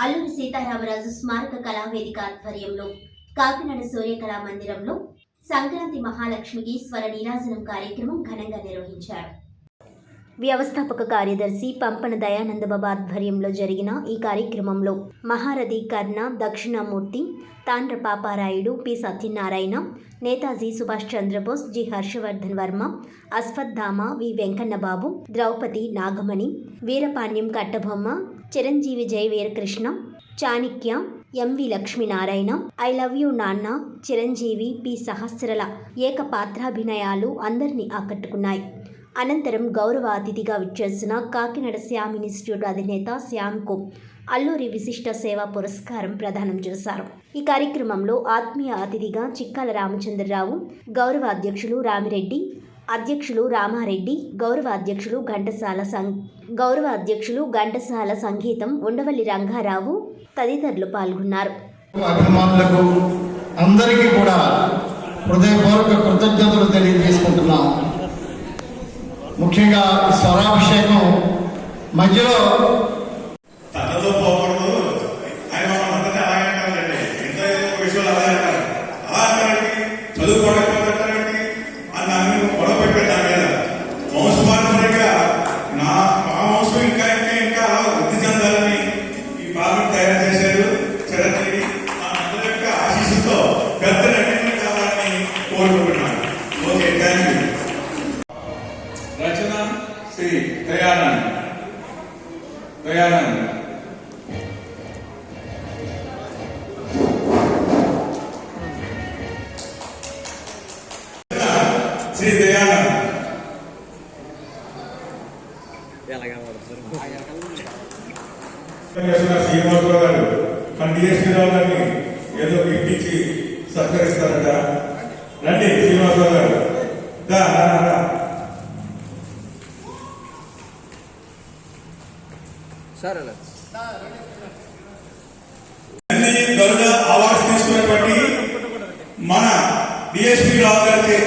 అల్లూరి సీతారామరాజు స్మారక కళావేదిక ఆధ్వర్యంలో కాకినాడ సూర్యకళా మందిరంలో సంక్రాంతి మహాలక్ష్మికి స్వర నీరాజనం కార్యక్రమం ఘనంగా నిర్వహించారు. వ్యవస్థాపక కార్యదర్శి పంపన దయానందబాబు ఆధ్వర్యంలో జరిగిన ఈ కార్యక్రమంలో Maharathi Karna, Dakshinamurthy, Tandra Paparayudu, P Satyanarayana, Netaji Subhash Chandrabose, G Harshavardhan Varma, Ashwatthama, V Venkannababu, Draupadi, Nagamani, Veerapandya Kattabomma, Chiranjeevi Jaya Veerakrishna, Chanakya, MV Lakshminarayana, I love you నాన్న, చిరంజీవి, పి సహస్రల ఏకపాత్రాభినయాలు అందరినీ ఆకట్టుకున్నాయి. అనంతరం గౌరవ అతిథిగా విచ్చేసిన కాకినాడ శ్యామ్ ఇన్స్టిట్యూట్ అధినేత శ్యామ్కు అల్లూరి విశిష్ట సేవా పురస్కారం ప్రదానం చేశారు. ఈ కార్యక్రమంలో ఆత్మీయ అతిథిగా చిక్కాల రామచంద్రరావు, గౌరవ అధ్యక్షులు రామిరెడ్డి, అధ్యక్షులు రామారెడ్డి, గౌరవ అధ్యక్షులు ఘంటసాల సంగీతం ఉండవల్లి రంగారావు తదితరులు పాల్గొన్నారు. అభిమానులకు అందరికీ కూడా హృదయపూర్వక కృతజ్ఞతలు తెలియజేసుకుంటున్నాం. ముఖ్యంగా స్వరాభిషేకం మధ్యలో తనతో పోకూడదు ఆయన మనందరినీ అలాగే ఇంత విషయాలు అలాగే చదువుకోవడానికి అన్న గొడవ పెట్టాను కదా వంశపారంపర్యంగా మా వంశం ఇంకా వృద్ధి చెందాలని ఈ బాబుని తయారు చేశారు చిరంజీవి. మా అందరి యొక్క ఆశీస్సుతో పెద్ద నటిని కావాలని కోరుకుంటున్నాను. Okay, thank you. రచన శ్రీ దయానంద్. శ్రీ దయానంద్ శ్రీనివాసరావు గారు మన డిఎస్పీరావు గారిని ఏదో ఇప్పించి సత్కరిస్తారట. రండి శ్రీనివాసరావు గారు. గరుడ అవార్డ్స్ తీసుకున్నటువంటి మన డిఎస్పీ రావు గారికి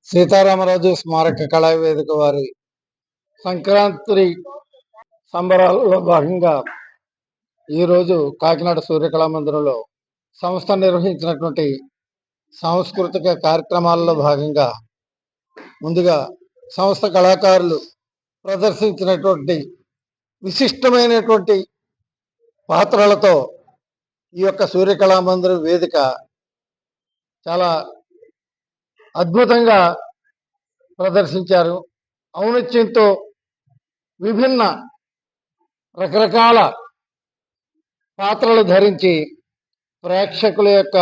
సీతారామరాజు స్మారక కళావేదిక వారి సంక్రాంతి సంబరాలలో భాగంగా ఈరోజు కాకినాడ సూర్యకళా మందిరంలో సంస్థ నిర్వహించినటువంటి సాంస్కృతిక కార్యక్రమాలలో భాగంగా ముందుగా సంస్థ కళాకారులు ప్రదర్శించినటువంటి విశిష్టమైనటువంటి పాత్రలతో ఈ యొక్క సూర్యకళా మందిరం వేదిక చాలా అద్భుతంగా ప్రదర్శించారు. ఔన్నత్యంతో విభిన్న రకరకాల పాత్రలు ధరించి ప్రేక్షకుల యొక్క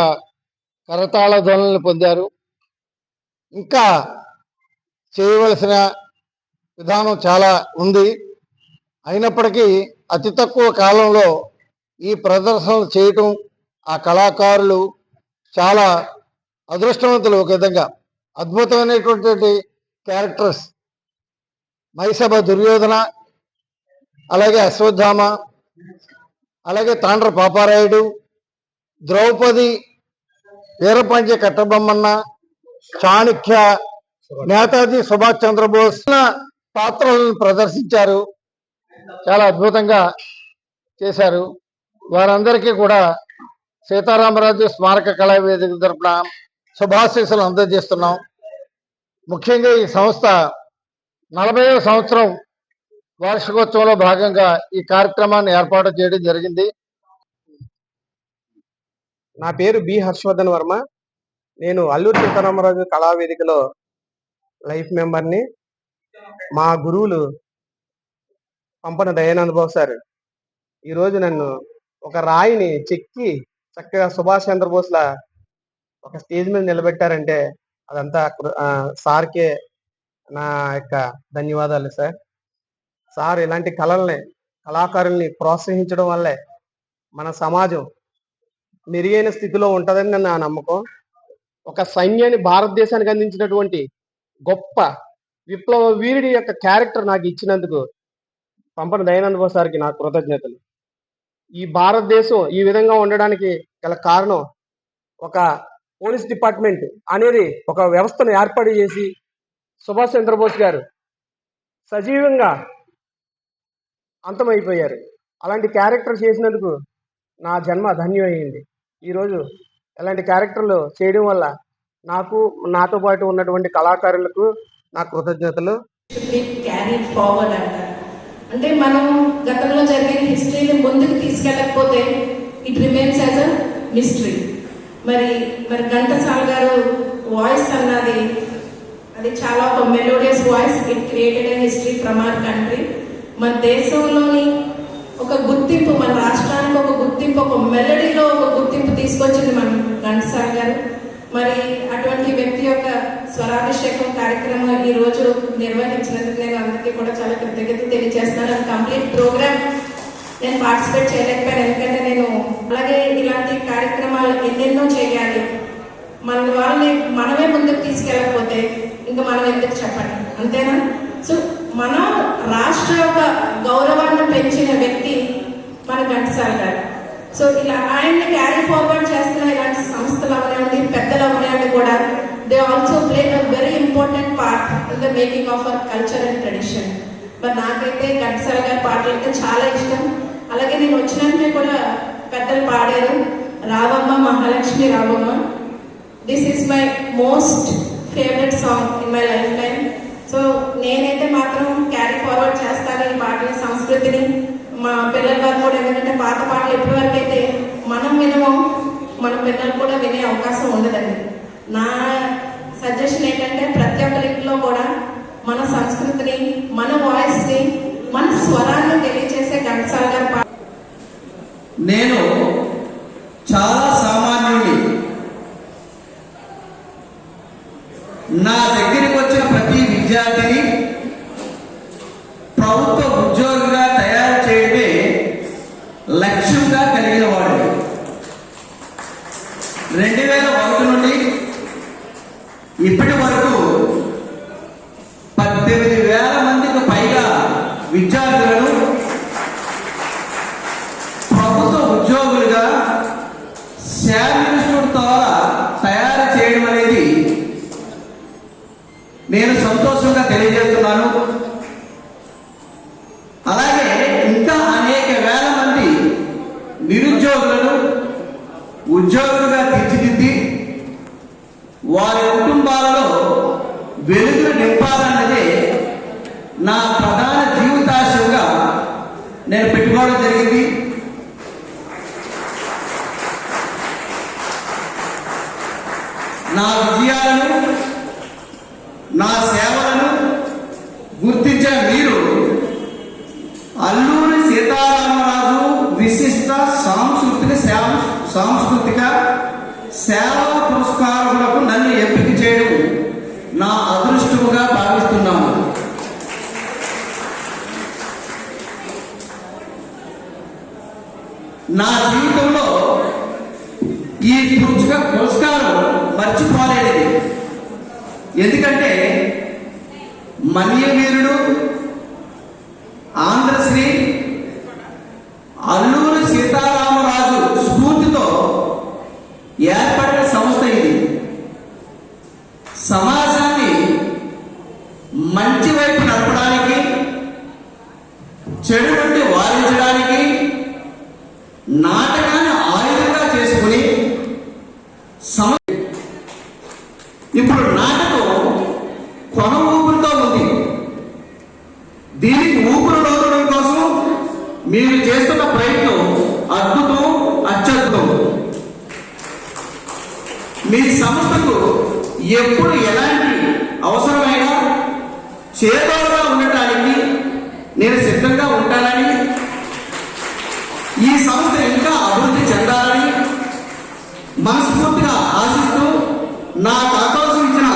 కరతాళ ధ్వనులను పొందారు. ఇంకా చేయవలసిన విధానం చాలా ఉంది. అయినప్పటికీ అతి తక్కువ కాలంలో ఈ ప్రదర్శనలు చేయటం ఆ కళాకారులు చాలా అదృష్టవంతులు. ఒక విధంగా అద్భుతమైనటువంటి క్యారెక్టర్స్ మైసభ దుర్యోధన, అలాగే అశ్వత్థామ, అలాగే తాండ్ర పాపారాయుడు, ద్రౌపది, వీరపాండ్య కట్టబొమ్మన్న, చాణిక్య, నేతాజీ సుభాష్ చంద్రబోస్ పాత్రలను ప్రదర్శించారు. చాలా అద్భుతంగా చేశారు. వారందరికీ కూడా సీతారామరాజు స్మారక కళావేదిక తరపున శుభాశీస్సులు అందజేస్తున్నాం. ముఖ్యంగా ఈ సంస్థ 40వ సంవత్సరం వార్షికోత్సవంలో భాగంగా ఈ కార్యక్రమాన్ని ఏర్పాటు చేయడం జరిగింది. నా పేరు బి హర్షవర్ధన్ వర్మ. నేను అల్లూరి సీతారామరాజు కళావేదికలో లైఫ్ మెంబర్ని. మా గురువులు పంపన దయానంద బాబు సార్ ఈరోజు నన్ను ఒక రాయిని చెక్కి చక్కగా సుభాష్ చంద్రబోస్ల ఒక స్టేజ్ మీద నిలబెట్టారంటే అదంతా సార్కే నా యొక్క ధన్యవాదాలు సార్. సార్ ఇలాంటి కళాకారుల్ని ప్రోత్సహించడం వల్లే మన సమాజం మెరుగైన స్థితిలో ఉంటుందని నా నమ్మకం. ఒక సైన్యాన్ని భారతదేశానికి అందించినటువంటి గొప్ప విప్లవ వీరుడి యొక్క క్యారెక్టర్ నాకు ఇచ్చినందుకు పంపన దయానంద బాబు సార్కి నా కృతజ్ఞతలు. ఈ భారతదేశం ఈ విధంగా ఉండడానికి గల కారణం ఒక పోలీస్ డిపార్ట్మెంట్ అనేది ఒక వ్యవస్థను ఏర్పాటు చేసి సుభాష్ చంద్రబోస్ గారు సజీవంగా అంతమైపోయారు. అలాంటి క్యారెక్టర్ చేసినందుకు నా జన్మ ధన్యమైంది. ఈరోజు అలాంటి క్యారెక్టర్లు చేయడం వల్ల నాకు నాతో పాటు ఉన్నటువంటి కళాకారులకు నా కృతజ్ఞతలు. క్యారీ ఫార్వర్డ్ అంటారు. అంటే మనం గతంలో జరిగిన హిస్టరీని ముందుకు తీసుకెళ్ళకపోతే it remains as a mystery. మరి ఘంటసాల గారు వాయిస్ అన్నది అది చాలా ఒక melodious voice. It created a history from our country. మన దేశంలోని ఒక గుర్తింపు, మన రాష్ట్రానికి ఒక గుర్తింపు, ఒక మెలడీలో ఒక గుర్తింపు తీసుకొచ్చింది మన ఘంటసాల గారు. మరి అటువంటి వ్యక్తి యొక్క స్వరాభిషేకం కార్యక్రమం ఈ రోజు నిర్వహించినందుకు నేను అందరికీ కూడా చాలా కృతజ్ఞతలు తెలియజేస్తున్నాను. కంప్లీట్ ప్రోగ్రామ్ నేను పార్టిసిపేట్ చేయలేకపోయాను, ఎందుకంటే నేను అలాగే ఇలాంటి కార్యక్రమాలు ఎన్నెన్నో చేయాలి. మన వాళ్ళని మనమే ముందుకు తీసుకెళ్ళకపోతే ఇంకా మనం ఎందుకు చెప్పండి, అంతేనా? సో మన రాష్ట్ర యొక్క గౌరవాన్ని పెంచిన వ్యక్తి మన ఘంటసాల గారు. సో ఇలా ఆయన్ని క్యారీ ఫార్వర్డ్ చేస్తున్న ఇలాంటి సంస్థలు అవనండి, పెద్దలు అవనండి కూడా they also play a very important part in the making of our culture and tradition. మరి నాకైతే ఘంటసాల గారి పాటలు అంటే చాలా ఇష్టం. అలాగే నేను వచ్చినంటే కూడా పెద్దలు పాడారు రావమ్మ మహాలక్ష్మి రావమ్మ. This is my most favourite song in my life time. So నేనైతే మాత్రం క్యారీ ఫార్వర్డ్ చేస్తాను ఈ పాటని, సంస్కృతిని. మా పిల్లల వారు కూడా, ఎందుకంటే పాత పాటలు ఎప్పటి వరకు అయితే మనం వినమో మన పిల్లలు కూడా వినే అవకాశం ఉండదండి. నా సజెషన్ ఏంటంటే ప్రతి ఒక్కరి ఇంట్లో కూడా మన సంస్కృతిని, మన వాయిస్ని, మన స్వరాన్ని తెలియజేసే ఘంటసాల గారి పాట. నేను చాలా సామాన్యుడి. నా దగ్గరికి వచ్చిన ప్రతి విద్యార్థిని ప్రభుత్వ ఉద్యోగిగా తయారు చేయడమే లక్ష్యంగా కలిగిన వాడు. 2001 నుండి ఇప్పటి వరకు 18,000 మందికి పైగా విద్యార్థులను ప్రభుత్వ ఉద్యోగులుగా శామ్ ఇన్స్టిట్యూట్ ద్వారా తయారు చేయడం అనేది నేను సంతోషంగా తెలియజేస్తున్నాను. అలాగే ఇంకా అనేక వేల మంది నిరుద్యోగులను ఉద్యోగులుగా తీర్చిదిద్ది వారి కుటుంబాలలో వెలుగులు నింపాలన్నదే నా ప్రధాన జీవితాశయంగా నేను పెట్టుకోవడం జరిగింది. నా విజయాలను, నా సేవలను గుర్తించిన మీరు అల్లూరి సీతారామరాజు విశిష్ట సాంస్కృతిక సేవా పురస్కారములకు నన్ను ఎంపిక చేయడం నా అదృష్టముగా భావిస్తున్నాను. నా జీవితంలో ఈ పురస్కారం మర్చిపోలేనిది. ఎందుకంటే మన్యవీరుడు ఆంధ్రశ్రీ అల్లూరి సీతారామరాజు స్ఫూర్తితో ఏర్పడిన సంస్థ ఇది. సమాజాన్ని మంచి వైపు నడపడానికి, చెడు నుండి వారించడానికి నాటకాన్ని ఆయుధంగా చేసుకుని ఇప్పుడు నాటకం కొన ఊపిరితో ఉంది. దీనికి ఊపిరి లోదడం కోసం మీరు చేస్తున్న ప్రయత్నం అద్భుతం, అత్యద్భుతం. మీ సంస్థకు ఎప్పుడు ఎలాంటి అవసరమైన చేదోడుగా ఉండటానికి నేను సిద్ధంగా ఉంటానని, ఈ సంస్థ ఇంకా అభివృద్ధి చెందాలని మనస్ఫూర్తిగా ఆశిస్తూ నాకు అవకాశం ఇచ్చిన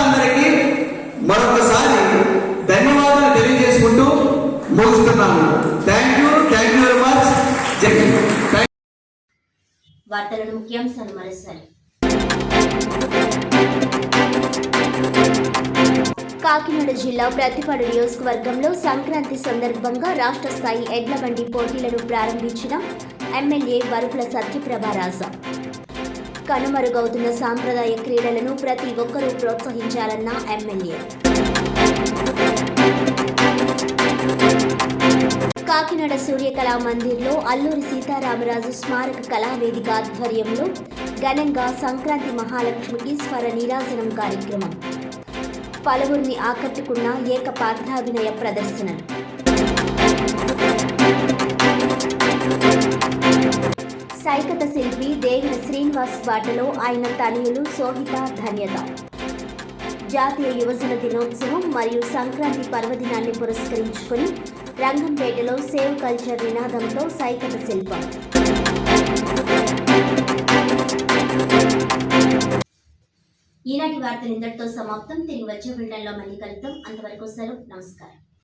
అందరికీ మరొకసారి ధన్యవాదాలు తెలియజేసుకుంటూ ముగిస్తున్నాను. Thank you very much. జై హింద్. వార్తలను ముఖ్యాంశాలు మరోసారి. కాకినాడ జిల్లా ప్రతిపాడు నియోజకవర్గంలో సంక్రాంతి సందర్భంగా రాష్ట్ర స్థాయి ఎడ్ల బండి పోటీలను ప్రారంభించిన ఎమ్మెల్యే వరుపుల సత్యప్రభారాజా. కనుమరుగవుతున్న సాంప్రదాయ క్రీడలను ప్రతి ఒక్కరూ ప్రోత్సహించాలన్న ఎమ్మెల్యే. కాకినాడ సూర్యకళా మందిర్లో అల్లూరి సీతారామరాజు స్మారక కళావేదిక ఆధ్వర్యంలో ఘనంగా సంక్రాంతి మహాలక్ష్మికి స్వర నీరాజనం కార్యక్రమం. పలువురిని ఆకట్టుకున్న ఏకపాత్రాభినయ ప్రదర్శనలు. సైకత శిల్పి దేవిన శ్రీనివాస్ బాటలో ఆయన తనయులు శోభిత ధన్యత. జాతీయ యువజన దినోత్సవం మరియు సంక్రాంతి పర్వదినాన్ని పురస్కరించుకుని రంగంపేటలో సేవ్ కల్చర్ నినాదంతో సైకత శిల్పం. ఈనాటి వార్తలు ఇంతటితో సమాప్తం. తిరిగి వచ్చే బులెటిన్లో మళ్ళీ కలుద్దాం. అంతవరకు సెలవు. నమస్కారం.